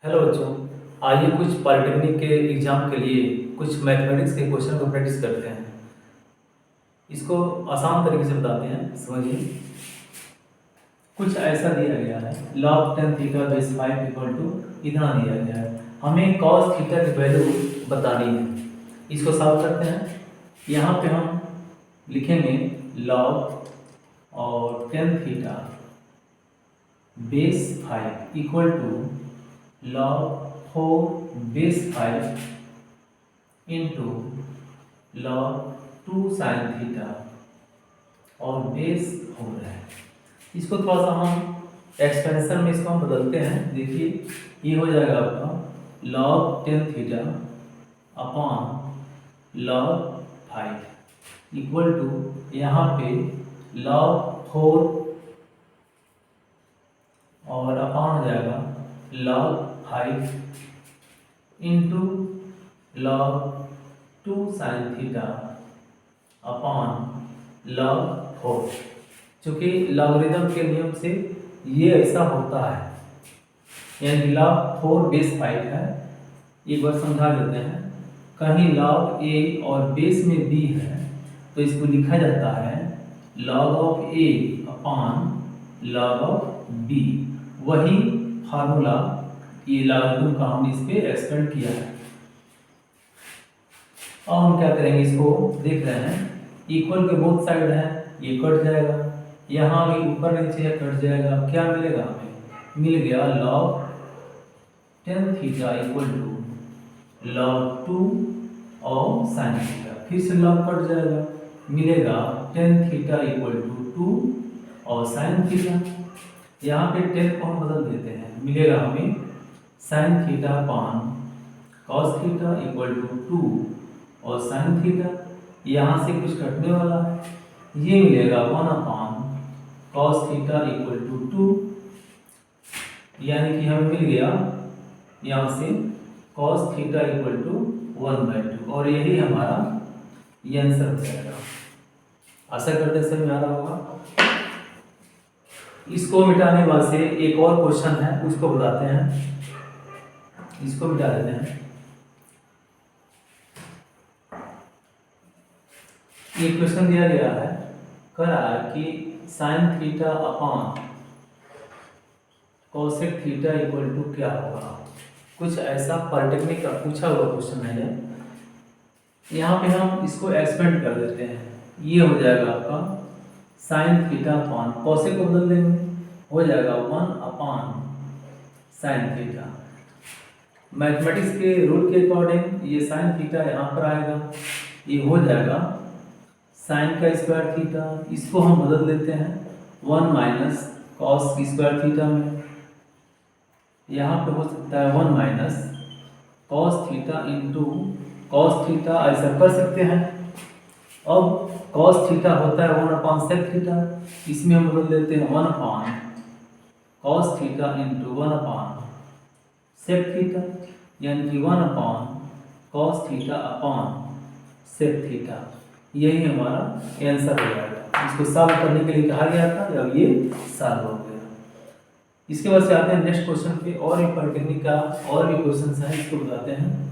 Hello बच्चों। आइए कुछ पॉलिटेक्निक के एग्जाम के लिए कुछ मैथमेटिक्स के क्वेश्चन को प्रैक्टिस करते हैं। इसको आसान तरीके से बताते हैं, समझिए। कुछ ऐसा दिया गया है, log 10 theta base 5 equal to इतना दिया गया है। हमें cos थीटा की वैल्यू बतानी है। इसको सॉल्व करते हैं। यहाँ पे हम लिखेंगे log और 10 theta base 5 equal to log 4 base 5 into log 2 sine theta और बेस 4 है। इसको थोड़ा सा हम एक्सपेंशन में इसको हम बदलते हैं। देखिए, ये हो जाएगा आपका log 10 theta upon log 5 equal to यहाँ पे log 4 और अपॉन हो जाएगा log 5 into log 2 sine theta upon log 4। चूँकि लॉगरिथम के नियम से ये ऐसा होता है, यानी log 4 बेस 5 है। एक बार समझा देते हैं। कहीं log a और बेस में b है तो इसको लिखा जाता है log of a upon log of b। वही फार्मूला ये लॉगरिथम का हमने इस पे एक्सपेंड किया है। और हम क्या करेंगे, इसको देख रहे हैं इक्वल के बोथ साइड है, ये कट जाएगा, यहाँ भी ऊपर नीचे कट जाएगा। क्या मिलेगा हमें? मिल गया log 10 theta equal to log 2 और साइन थीटा। फिर से log कट जाएगा, मिलेगा 10 थीटा इक्वल टू 2 और साइन थीटा। यहाँ पे 10 को हम बदल देते हैं, मिलेगा हमें sine theta upon cos theta equal to 2 और साइन थीटा। यहाँ से कुछ कटने वाला है, ये मिलेगा 1 upon cos theta equal to 2, यानी कि हमें मिल गया यहाँ से कॉस थीटा इक्वल टू 1/2। और यही हमारा ये आंसर हो जाएगा। आशा करते हैं समझ आ रहा होगा। इसको मिटाने वास्ते एक और क्वेश्चन है, उसको बताते हैं। इसको मिटा देते हैं। ये क्वेश्चन दिया गया है, कह रहा है कि sine theta upon cosec theta equal to क्या होगा। कुछ ऐसा पॉलिटेक्निक का पूछा हुआ क्वेश्चन है। यहाँ पे हम इसको एक्सपेंड कर देते हैं। ये हो जाएगा आपका साइन थीटा अपॉन कोसेक को बदल देंगे, हो जाएगा 1 अपॉन साइन थीटा। मैथमेटिक्स के रूल के अकॉर्डिंग ये साइन थीटा यहाँ पर आएगा, ये हो जाएगा साइन का स्क्वायर थीटा। इसको हम बदल देते हैं 1 माइनस कॉस स्क्वायर थीटा में। यहाँ पे हो सकता है 1 minus cos theta into cos theta, ऐसा कर सकते हैं। अब कॉस थीटा होता है 1 अपॉन सेक थीटा, इसमें हम बदल देते हैं 1 upon cos theta into 1 upon sec theta, यानी कि 1 upon cos theta upon sec theta. यही हमारा आंसर हो जाएगा। इसको सॉल्व करने के लिए कहा गया था, अब ये सॉल्व हो गया। इसके बाद से आते हैं नेक्स्ट क्वेश्चन पे। और भी पॉलिटेक्निक का और भी क्वेश्चन है, इसको बताते हैं।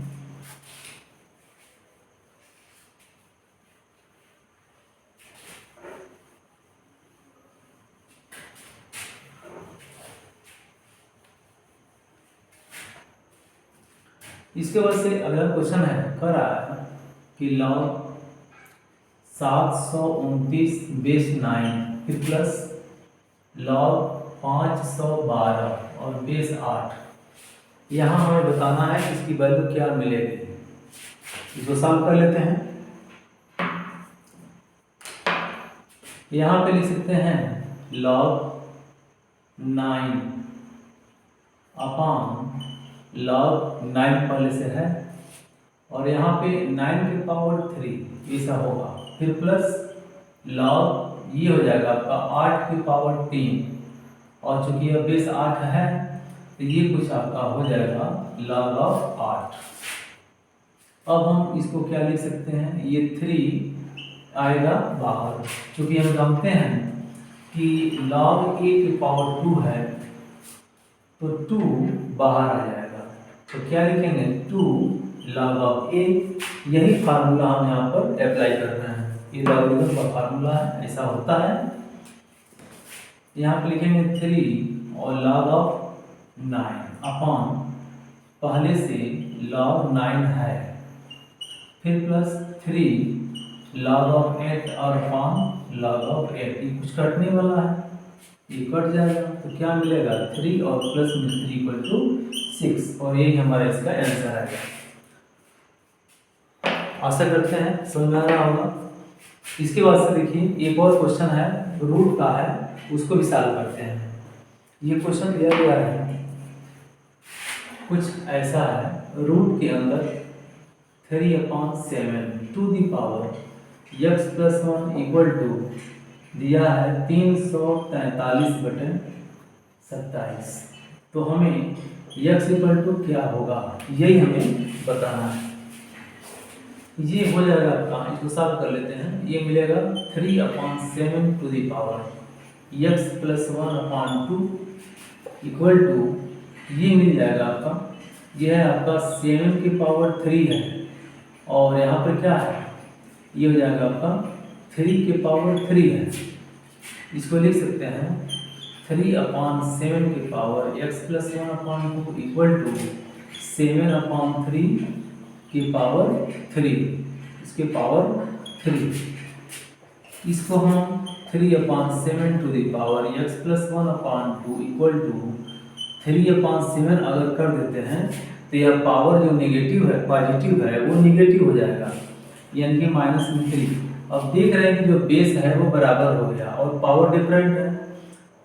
इसके बाद से अगला क्वेश्चन है, कह रहा है कि log 729 बेस 9 फिर प्लस log 512 और बेस 8। यहाँ हमें बताना है इसकी वैल्यू क्या मिलेगी। इसको सॉल्व कर लेते हैं। यहाँ पे लिख सकते हैं log 9 अपॉन log 9 पहले से है, और यहाँ पे 9 की पावर 3 ऐसा होगा। फिर प्लस log ये हो जाएगा आपका 8 की पावर 3, और चूंकि यह बेस 8 है तो ये कुछ आपका हो जाएगा log ऑफ 8। अब हम इसको क्या लिख सकते हैं, ये 3 आएगा बाहर। चूंकि हम जानते हैं कि log a की पावर 2 है तो 2 बाहर आ जाएगा। तो क्या लिखेंगे 2 log ऑफ a। यही फार्मूला हम यहाँ पर अप्लाई कर रहे हैं, ये लॉगरिथम का फार्मूला है, ऐसा होता है। यहाँ पे लिखेंगे 3 और log ऑफ 9 अपॉन पहले से log 9 है, फिर प्लस 3 log ऑफ 8 और अपॉन log ऑफ 8। ये कुछ कटने वाला है, ये कट जाएगा तो क्या मिलेगा 3 और प्लस में 3 इक्वल टू 6, और यही हमारा इसका आंसर आएगा। आशा करते हैं समझ में आ रहा होगा। इसके बाद से देखिए एक और क्वेश्चन है, रूट का है, उसको भी सॉल्व करते हैं। ये क्वेश्चन दिया गया है कुछ ऐसा है, रूट के अंदर 3/7 to the power x plus 1 equal to दिया है 343/27। तो हमें x इक्वल टू क्या होगा यही हमें बताना है। ये हो जाएगा आपका, इसको सॉल्व कर लेते हैं। ये मिलेगा 3/7 to the power x plus 1/2 equal to, ये मिल जाएगा आपका, ये है आपका 7 की पावर 3 है, और यहाँ पर क्या है, ये हो जाएगा आपका 3 की पावर 3 है। इसको लिख सकते हैं 3/7 की power x plus 1/2 equal to 7/3 की पावर 3, इसके पावर 3। इसको हम 3/7 to the power x plus 1/2 equal to 3/7 अगर कर देते हैं तो यह पावर जो नेगेटिव है पॉजिटिव है वो नेगेटिव हो जाएगा, यानी कि -3। अब देख रहे हैं कि जो बेस है वो बराबर हो गया और पावर डिफरेंट है,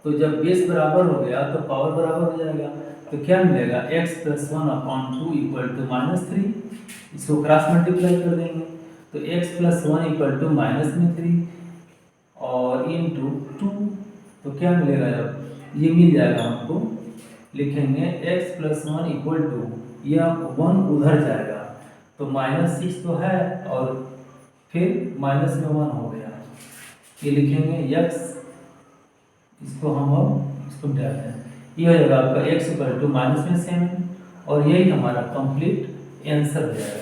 तो जब बेस बराबर हो गया तो पावर बराबर हो जाएगा। तो क्या मिलेगा x प्लस 1/2 इक्वल टू -3, इसको क्रॉस मल्टीप्लाई कर देंगे तो x प्लस 1 इक्वल टू -3 और इंटू 2, तो क्या मिलेगा, जब ये मिल जाएगा हमको, लिखेंगे x प्लस 1 इक्वल टू, यह 1 उधर जाएगा तो -6 तो है और फिर माइनस में 1 हो गया, ये लिखेंगे x, इसको हम अब इसको डाल दें, ये हो जाएगा आपका x इक्वल टू -7, और यही हमारा कंप्लीट आंसर हो जाएगा।